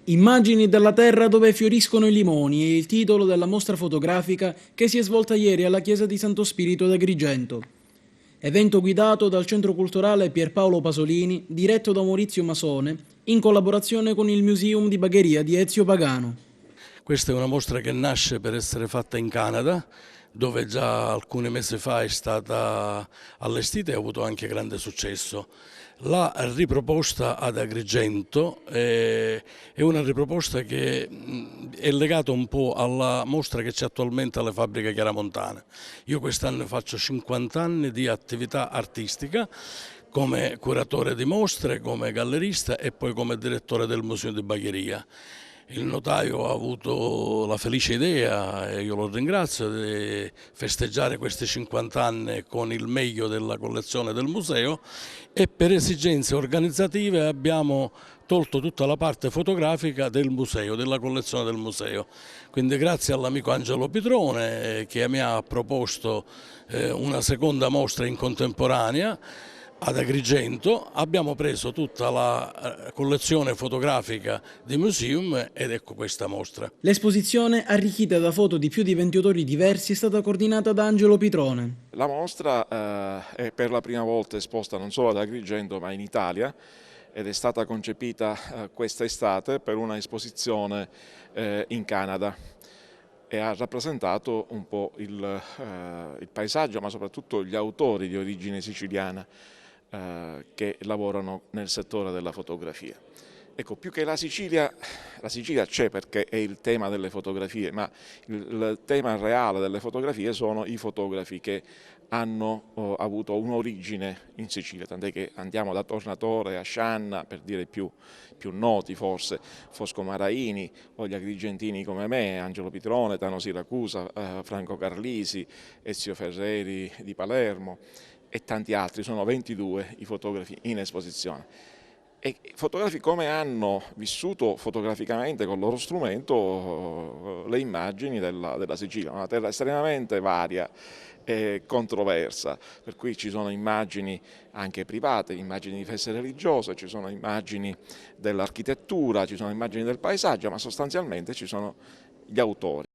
Immagini dalla terra dove fioriscono i limoni è il titolo della mostra fotografica che si è svolta ieri alla chiesa di Santo Spirito ad Agrigento. Evento guidato dal Centro Culturale Pierpaolo Pasolini, diretto da Maurizio Masone, in collaborazione con il Museum di Bagheria di Ezio Pagano. Questa è una mostra che nasce per essere fatta in Canada, dove già alcuni mesi fa è stata allestita e ha avuto anche grande successo. La riproposta ad Agrigento è una riproposta che è legata un po' alla mostra che c'è attualmente alle fabbriche Chiaramontane. Io quest'anno faccio 50 anni di attività artistica come curatore di mostre, come gallerista e poi come direttore del Museo di Bagheria. Il notaio ha avuto la felice idea, e io lo ringrazio, di festeggiare questi 50 anni con il meglio della collezione del museo e per esigenze organizzative abbiamo tolto tutta la parte fotografica del museo, della collezione del museo. Quindi grazie all'amico Angelo Pitrone che mi ha proposto una seconda mostra in contemporanea ad Agrigento, abbiamo preso tutta la collezione fotografica di Museum ed ecco questa mostra. L'esposizione, arricchita da foto di più di 20 autori diversi, è stata coordinata da Angelo Pitrone. La mostra è per la prima volta esposta non solo ad Agrigento ma in Italia ed è stata concepita questa estate per una esposizione in Canada e ha rappresentato un po' il paesaggio ma soprattutto gli autori di origine siciliana che lavorano nel settore della fotografia. Ecco, più che la Sicilia c'è perché è il tema delle fotografie, ma il tema reale delle fotografie sono i fotografi che hanno avuto un'origine in Sicilia, tant'è che andiamo da Tornatore a Scianna, per dire più noti forse, Fosco Maraini o gli agrigentini come me, Angelo Pitrone, Tano Siracusa, Franco Carlisi, Ezio Ferreri di Palermo e tanti altri, sono 22 i fotografi in esposizione. E fotografi come hanno vissuto fotograficamente con il loro strumento le immagini della Sicilia, una terra estremamente varia e controversa, per cui ci sono immagini anche private, immagini di feste religiose, ci sono immagini dell'architettura, ci sono immagini del paesaggio, ma sostanzialmente ci sono gli autori.